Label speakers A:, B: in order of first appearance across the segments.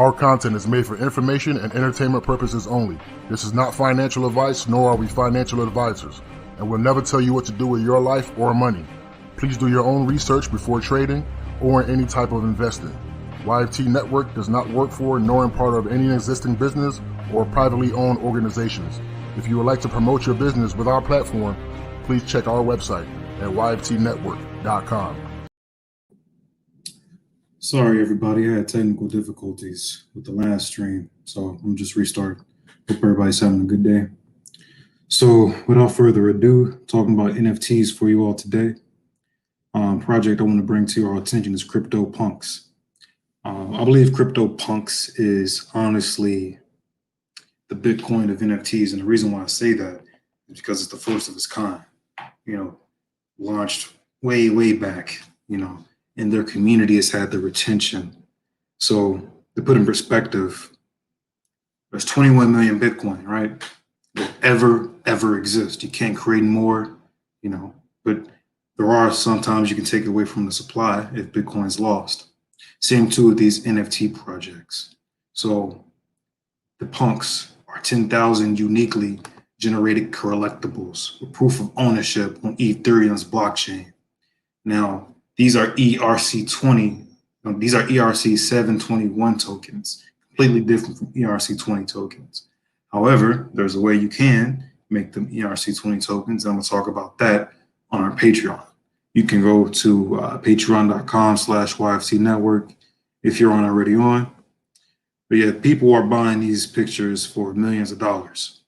A: Our content is made for information and entertainment purposes only. This is not financial advice, nor are we financial advisors, and we'll never tell you what to do with your life or money. Please do your own research before trading or in any type of investing. YFT Network does not work for nor in part of any existing business or privately owned organizations. If you would like to promote your business with our platform, please check our website at YFTNETWORK.com.
B: Sorry, everybody. I had technical difficulties with the last stream, so I'm just restart. Hope everybody's having a good day. So without further ado, talking about NFTs for you all today. Project I want to bring to your attention is CryptoPunks. I believe CryptoPunks is honestly the Bitcoin of NFTs, and the reason why I say that is because it's the first of its kind. Launched way back. And their community has had the retention. So to put in perspective, there's 21 million Bitcoin, right? That ever exist. You can't create more, but there are sometimes you can take away from the supply if Bitcoin's lost. Same too with these NFT projects. So the punks are 10,000 uniquely generated collectibles with proof of ownership on Ethereum's blockchain. Now, these are ERC20. These are ERC721 tokens, completely different from ERC20 tokens. However, there's a way you can make them ERC20 tokens. I'm going to talk about that on our Patreon. You can go to patreon.com/YFTNetwork if you're already on. But yeah, people are buying these pictures for millions of dollars.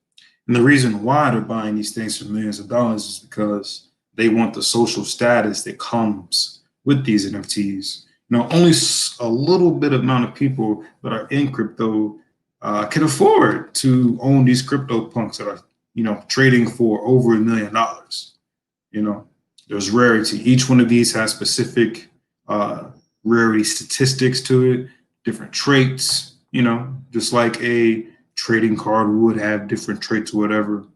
B: And the reason why they're buying these things for millions of dollars is because they want the social status that comes with these NFTs. Only a little bit amount of people that are in crypto can afford to own these CryptoPunks that are, trading for over $1 million. There's rarity. Each one of these has specific rarity statistics to it, different traits, just like a trading card would have different traits or whatever.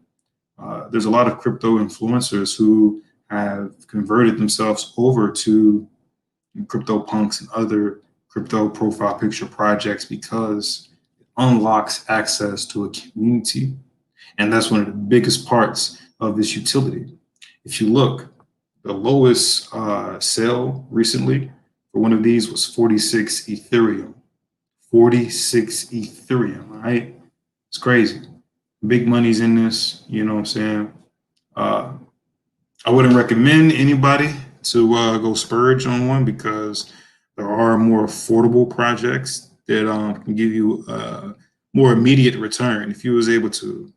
B: There's a lot of crypto influencers who have converted themselves over to CryptoPunks and other crypto profile picture projects because it unlocks access to a community. And that's one of the biggest parts of this utility. If you look, the lowest sale recently for one of these was 46 Ethereum. 46 Ethereum, right? It's crazy. Big money's in this, you know what I'm saying? I wouldn't recommend anybody to go splurge on one because there are more affordable projects that can give you more immediate return. If you was able to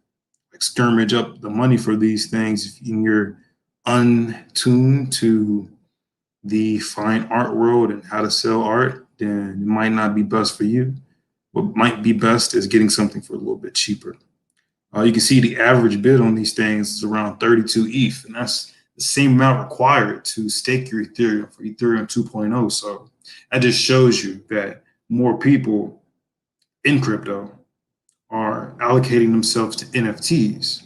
B: skirmish up the money for these things and you're untuned to the fine art world and how to sell art, then it might not be best for you. What might be best is getting something for a little bit cheaper. You can see the average bid on these things is around 32 ETH, and that's the same amount required to stake your Ethereum for Ethereum 2.0. So that just shows you that more people in crypto are allocating themselves to NFTs,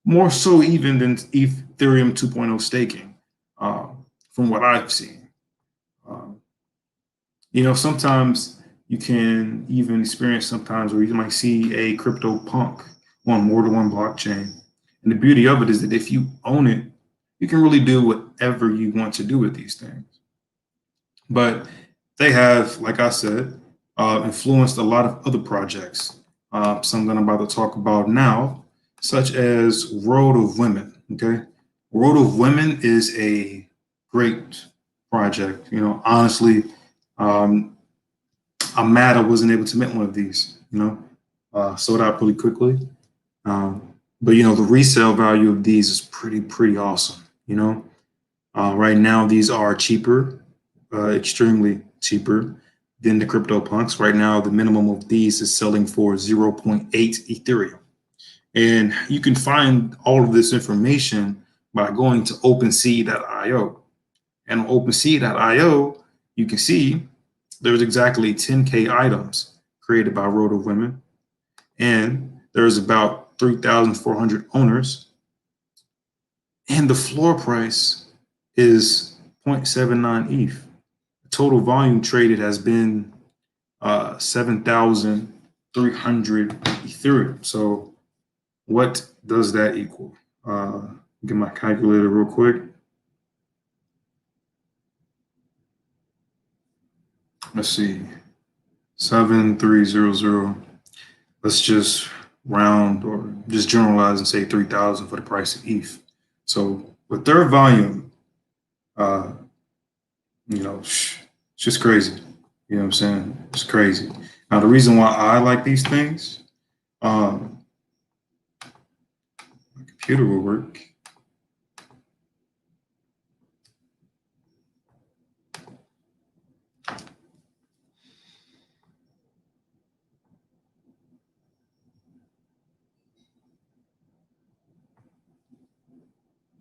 B: more so even than Ethereum 2.0 staking, from what I've seen. Sometimes you can even experience sometimes where you might see a CryptoPunk on more than one blockchain. And the beauty of it is that if you own it, you can really do whatever you want to do with these things. But they have, like I said, influenced a lot of other projects. Some that I'm about to talk about now, such as World of Women. Okay, World of Women is a great project. Honestly, I'm mad I wasn't able to mint one of these. Sold out pretty quickly. But the resale value of these is pretty awesome. Right now these are cheaper, extremely cheaper than the CryptoPunks. Right now, the minimum of these is selling for 0.8 Ethereum. And you can find all of this information by going to OpenSea.io. And on OpenSea.io, you can see there's exactly 10K items created by World of Women. And there's about 3,400 owners. And the floor price is 0.79 ETH. The total volume traded has been 7,300 Ethereum. So what does that equal? Get my calculator real quick. Let's see, 7,300. Let's just round or just generalize and say 3,000 for the price of ETH. So with their volume, it's just crazy. You know what I'm saying? It's crazy. Now, the reason why I like these things, my computer will work.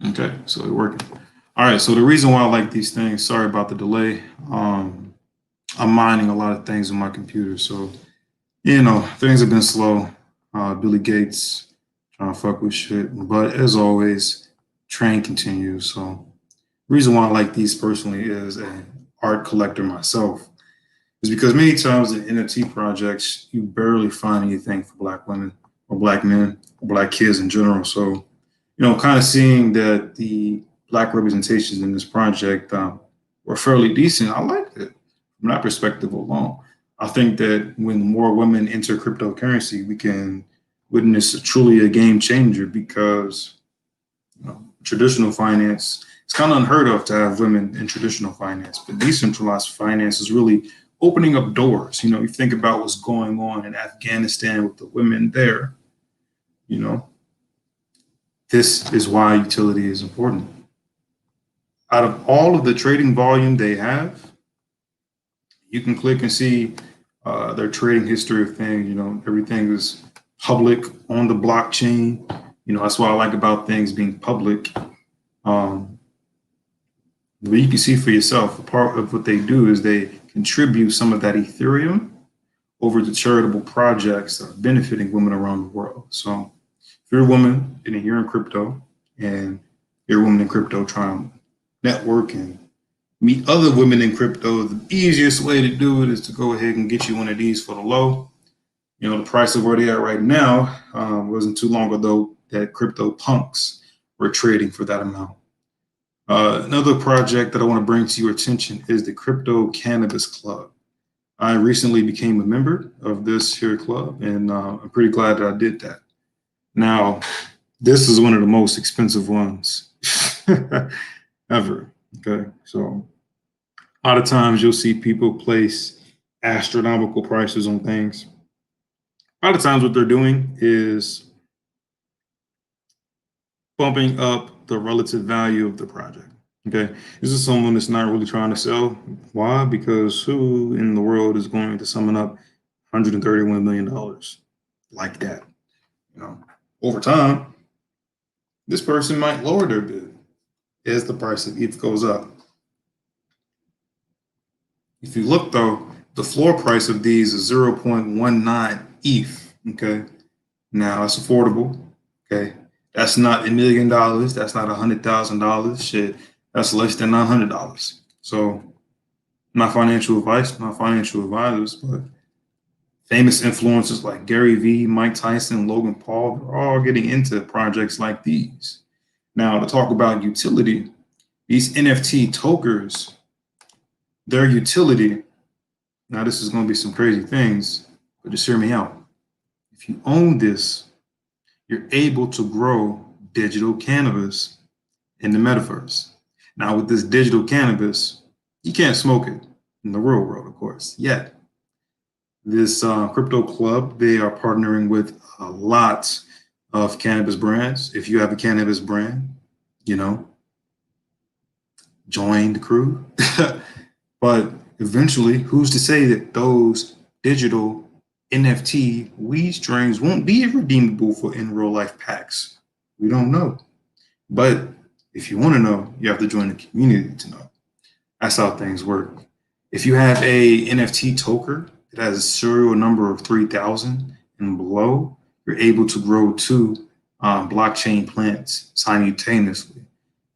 B: Okay, so it's working. All right, so the reason why I like these things, sorry about the delay. I'm mining a lot of things on my computer, so things have been slow. Billy Gates trying to fuck with shit, but as always, train continues. So the reason why I like these personally is an art collector myself is because many times in NFT projects, you barely find anything for Black women or Black men or Black kids in general. So kind of seeing that the Black representations in this project were fairly decent. I liked it from that perspective alone. I think that when more women enter cryptocurrency, we can witness truly a game changer because traditional finance, it's kind of unheard of to have women in traditional finance, but decentralized finance is really opening up doors. You think about what's going on in Afghanistan with the women there, this is why utility is important. Out of all of the trading volume they have, you can click and see their trading history of things. Everything is public on the blockchain. That's what I like about things being public. But you can see for yourself, a part of what they do is they contribute some of that Ethereum over to charitable projects that are benefiting women around the world. So if you're a woman and you're in crypto and you're a woman in crypto trying to network and meet other women in crypto, the easiest way to do it is to go ahead and get you one of these for the low. The price of where they are right now wasn't too long ago that crypto punks were trading for that amount. Another project that I want to bring to your attention is the Crypto Cannabis Club. I recently became a member of this here club, and I'm pretty glad that I did that. Now, this is one of the most expensive ones ever. Okay, so a lot of times you'll see people place astronomical prices on things. A lot of times what they're doing is bumping up the relative value of the project. Okay, this is someone that's not really trying to sell. Why? Because who in the world is going to summon up $131 million like that? Over time, this person might lower their bid as the price of ETH goes up. If you look though, the floor price of these is 0.19 ETH. Okay, now that's affordable. Okay, that's not $1 million. That's not $100,000. Shit, that's less than $900. So, not financial advice, not financial advisors, but famous influencers like Gary Vee, Mike Tyson, Logan Paul, they're all getting into projects like these. Now, to talk about utility, these NFT tokers, their utility, now this is going to be some crazy things, but just hear me out. If you own this, you're able to grow digital cannabis in the metaverse. Now, with this digital cannabis, you can't smoke it in the real world, of course, yet. This crypto club, they are partnering with a lot of cannabis brands. If you have a cannabis brand, join the crew. But eventually, who's to say that those digital NFT weed strains won't be redeemable for in real life packs? We don't know. But if you want to know, you have to join the community to know. That's how things work. If you have a NFT token that has a serial number of 3,000 and below, you're able to grow 2 blockchain plants simultaneously.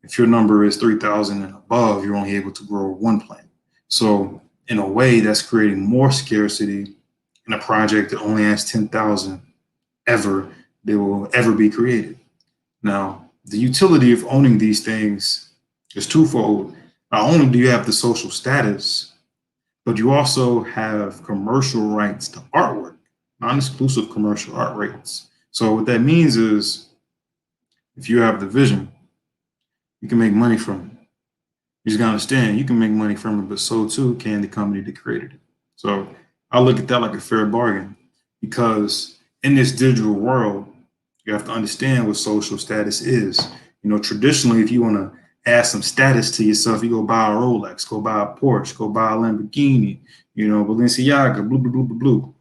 B: If your number is 3,000 and above, you're only able to grow 1 plant. So in a way that's creating more scarcity in a project that only has 10,000 ever they will ever be created. Now, the utility of owning these things is twofold. Not only do you have the social status, but you also have commercial rights to artwork, non-exclusive commercial art rights. So what that means is if you have the vision, you can make money from it. You just gotta understand you can make money from it, but so too can the company that created it. So I look at that like a fair bargain, because in this digital world, you have to understand what social status is. You know, traditionally, if you want to add some status to yourself, you go buy a Rolex, go buy a Porsche, go buy a Lamborghini, you know, Balenciaga, blue, blue, blue, blue, blue.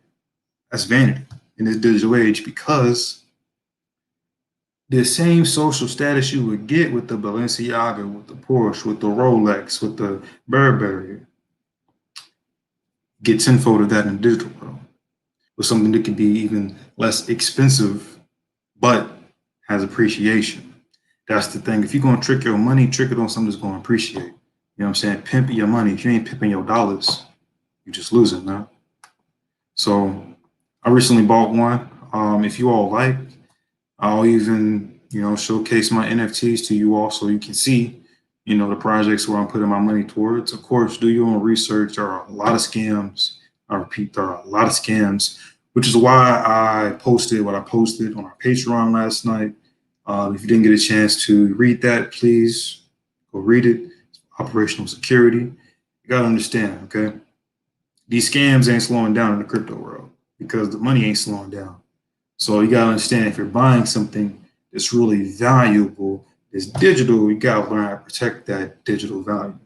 B: That's vanity in this digital age, because the same social status you would get with the Balenciaga, with the Porsche, with the Rolex, with the Burberry, get tenfold of that in the digital world, with something that could be even less expensive, but has appreciation. That's the thing. If you're going to trick your money, trick it on something that's going to appreciate. You know what I'm saying? Pimp your money. If you ain't pimping your dollars, you're just losing, man. So I recently bought one. If you all like, I'll even, you know, showcase my NFTs to you all so you can see, you know, the projects where I'm putting my money towards. Of course, do your own research. There are a lot of scams. I repeat, there are a lot of scams, which is why I posted what I posted on our Patreon last night. If you didn't get a chance to read that, please go read it. It's operational security. You got to understand, okay? These scams ain't slowing down in the crypto world because the money ain't slowing down. So you got to understand, if you're buying something that's really valuable, it's digital, you got to learn how to protect that digital value.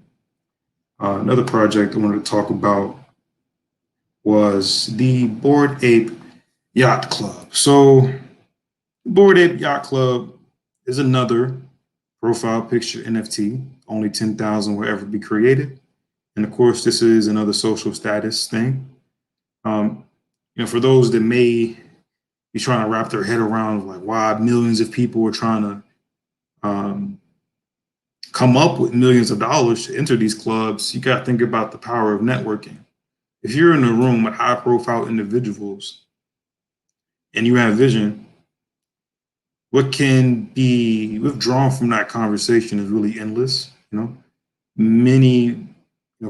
B: Another project I wanted to talk about was the Bored Ape Yacht Club. So Bored Ape Yacht Club is another profile picture NFT. Only 10,000 will ever be created. And of course, this is another social status thing. You know, for those that may be trying to wrap their head around like why millions of people are trying to come up with millions of dollars to enter these clubs, you got to think about the power of networking. If you're in a room with high profile individuals and you have vision, what can be withdrawn from that conversation is really endless. You know, many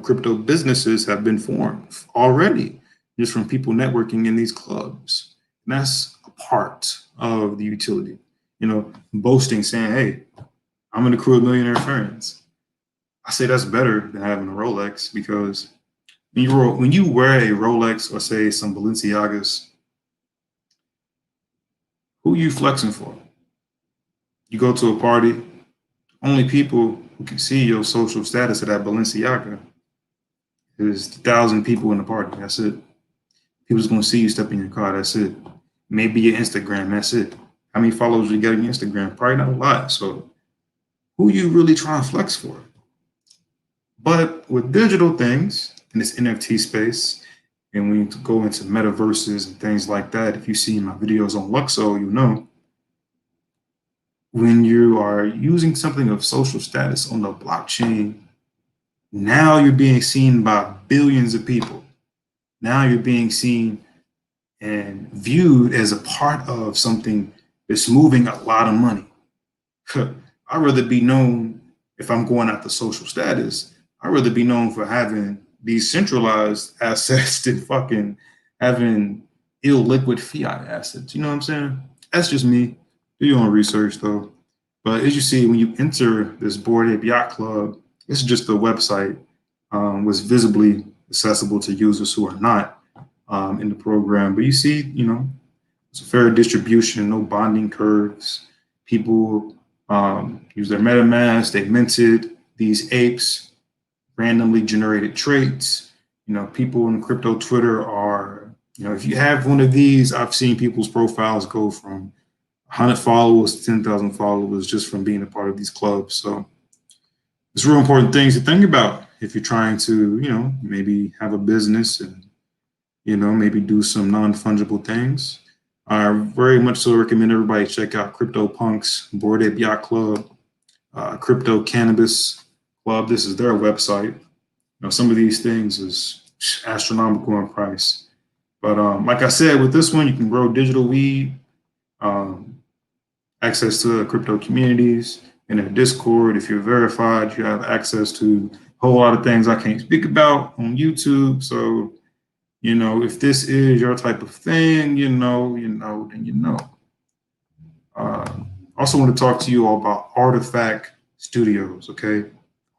B: crypto businesses have been formed already just from people networking in these clubs. And that's a part of the utility. You know, boasting, saying, hey, I'm in a crew of millionaire friends. I say that's better than having a Rolex, because when you wear a Rolex or say some Balenciagas, who are you flexing for? You go to a party, only people who can see your social status of that Balenciaga is 1,000 people in the party. That's it. People's going to see you step in your car. That's it. Maybe your Instagram. That's it. How many followers you get on your Instagram? Probably not a lot. So who you really trying to flex for? But with digital things in this NFT space, and when you go into metaverses and things like that, if you see my videos on Luxo, you know, when you are using something of social status on the blockchain, now you're being seen by billions of people. Now you're being seen and viewed as a part of something that's moving a lot of money. I'd rather be known, if I'm going after social status, I'd rather be known for having these centralized assets than fucking having illiquid fiat assets. You know what I'm saying? That's just me. Do your own research though. But as you see, when you enter this Bored Ape Yacht Club, this is just the website, was visibly accessible to users who are not in the program. But you see, you know, it's a fair distribution, no bonding curves. People use their MetaMask, they minted these apes, randomly generated traits. You know, people in crypto Twitter are, you know, if you have one of these, I've seen people's profiles go from 100 followers to 10,000 followers just from being a part of these clubs. So it's real important things to think about if you're trying to, you know, maybe have a business and, you know, maybe do some non-fungible things. I very much so recommend everybody check out CryptoPunks Bored Ape Yacht Club, Crypto Cannabis Club. This is their website. You know, some of these things is astronomical in price. But like I said, with this one, you can grow digital weed, access to crypto communities, in a Discord. If you're verified, you have access to a whole lot of things I can't speak about on YouTube. So, you know, if this is your type of thing, then you know. Also want to talk to you all about Artifact Studios, okay?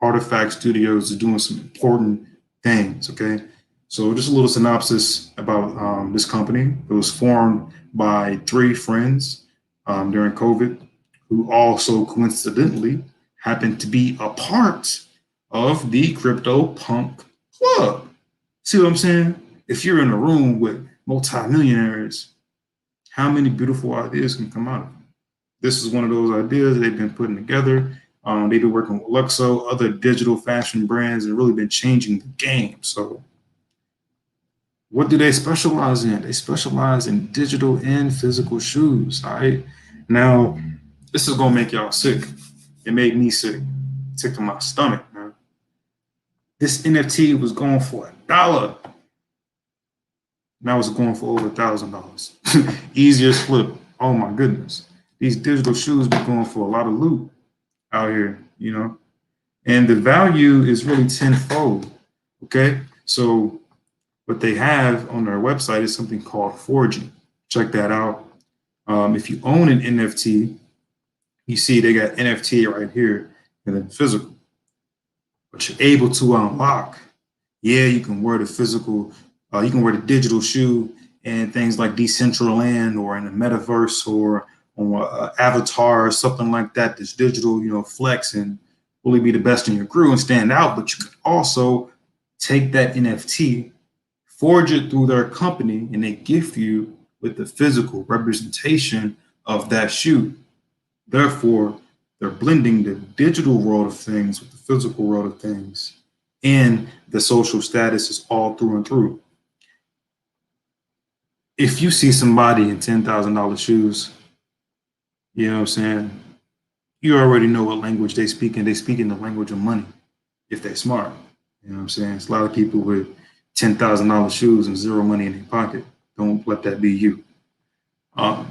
B: Artifact Studios is doing some important things, okay? So just a little synopsis about this company. It was formed by 3 friends during COVID, who also coincidentally happened to be a part of the CryptoPunk Club. See what I'm saying? If you're in a room with multimillionaires, how many beautiful ideas can come out of it? This is one of those ideas they've been putting together. They've been working with Luxo, other digital fashion brands, and really been changing the game. So what do they specialize in? They specialize in digital and physical shoes. All right. Now, this is gonna make y'all sick. It made me sick. Sick to my stomach, man. This NFT was going for $1. Now it's going for over $1,000. Easiest flip. Oh my goodness. These digital shoes be going for a lot of loot out here, you know, and the value is really tenfold. Okay, so what they have on their website is something called forging. Check that out. If you own an NFT, you see they got NFT right here and then physical, but you're able to unlock. Yeah, you can wear the physical, you can wear the digital shoe and things like Decentraland or in the metaverse or on an avatar or something like that, this digital, you know, flex and really be the best in your crew and stand out. But you can also take that NFT, forge it through their company, and they gift you with the physical representation of that shoe. Therefore, they're blending the digital world of things with the physical world of things, and the social status is all through and through. If you see somebody in $10,000 shoes, you know what I'm saying, you already know what language they speak in. They speak in the language of money if they're smart. You know what I'm saying? It's a lot of people with $10,000 shoes and zero money in their pocket. Don't let that be you. But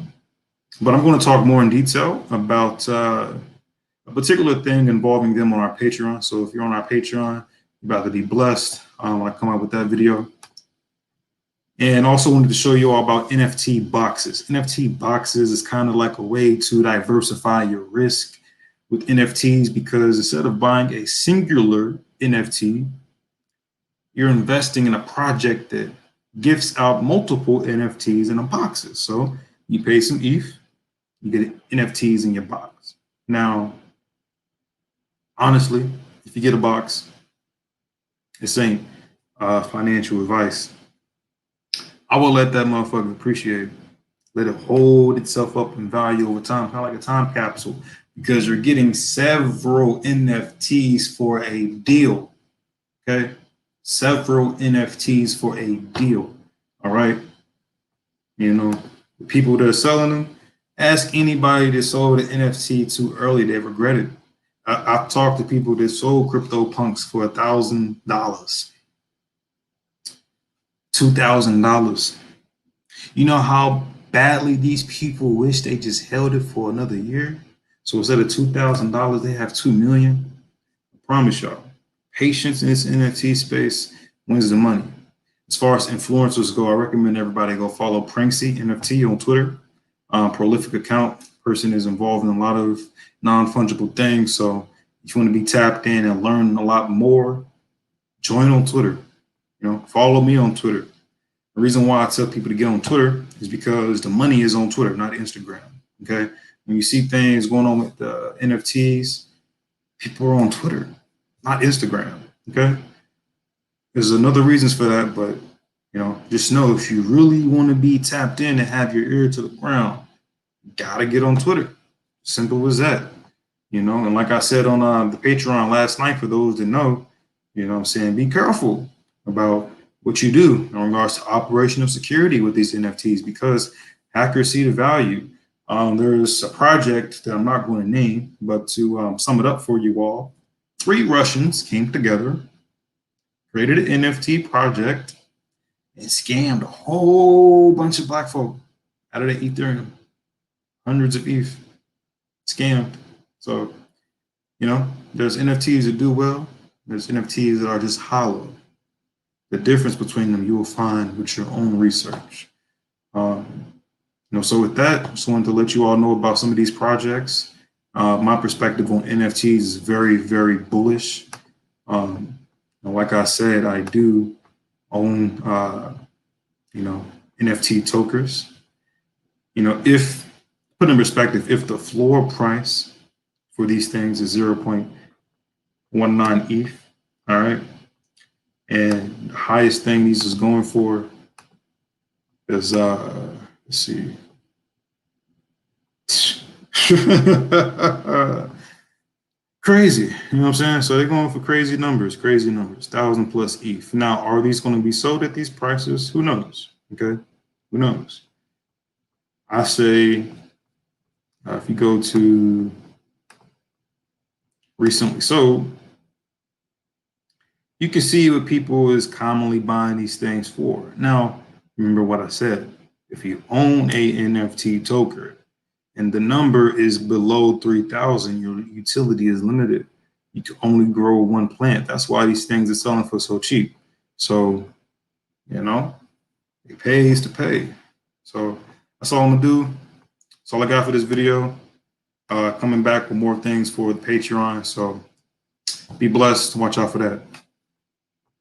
B: I'm going to talk more in detail about a particular thing involving them on our Patreon. So if you're on our Patreon, you're about to be blessed when I come out with that video. And also wanted to show you all about NFT boxes. NFT boxes is kind of like a way to diversify your risk with NFTs, because instead of buying a singular NFT, you're investing in a project that gifts out multiple NFTs in a boxes. So you pay some ETH, you get NFTs in your box. Now, honestly, if you get a box, this ain't financial advice. I will let that motherfucker appreciate, let it hold itself up in value over time, kind of like a time capsule, because you're getting several NFTs for a deal, okay? Several NFTs for a deal, all right? You know, the people that are selling them, ask anybody that sold an NFT too early, they regret it. I've talked to people that sold CryptoPunks for $1,000. $2,000. You know how badly these people wish they just held it for another year? So instead of $2,000, they have 2 million. I promise y'all, patience in this NFT space wins the money. As far as influencers go, I recommend everybody go follow Pranksy NFT on Twitter. Prolific account, person is involved in a lot of non-fungible things. So if you want to be tapped in and learn a lot more, join on Twitter. You know, follow me on Twitter. The reason why I tell people to get on Twitter is because the money is on Twitter, not Instagram. Okay. When you see things going on with the NFTs, people are on Twitter, not Instagram. Okay. There's another reasons for that, but you know, just know if you really want to be tapped in and have your ear to the ground, you gotta get on Twitter. Simple as that. You know, and like I said on the Patreon last night, for those that know, you know what I'm saying, be careful about what you do in regards to operational security with these NFTs, because hackers see the value. There's a project that I'm not going to name, but to sum it up for you all, 3 Russians came together, created an NFT project and scammed a whole bunch of black folk out of the Ethereum. Hundreds of ETH scammed. So, you know, there's NFTs that do well. There's NFTs that are just hollow. The difference between them you will find with your own research. So with that, just wanted to let you all know about some of these projects. My perspective on NFTs is very, very bullish. Like I said, I do own, NFT tokens. If put in perspective, if the floor price for these things is 0.19 ETH, all right, and the highest thing these is going for is let's see. Crazy, you know what I'm saying? So they're going for crazy numbers, 1,000+ ETH. Now, are these going to be sold at these prices? Who knows? Okay, who knows? I say if you go to recently sold, you can see what people is commonly buying these things for. Now, remember what I said. If you own a NFT token and the number is below 3,000, your utility is limited. You can only grow one plant. That's why these things are selling for so cheap. So, it pays to pay. So that's all I'm gonna do. That's all I got for this video. Coming back with more things for the Patreon. So be blessed. Watch out for that.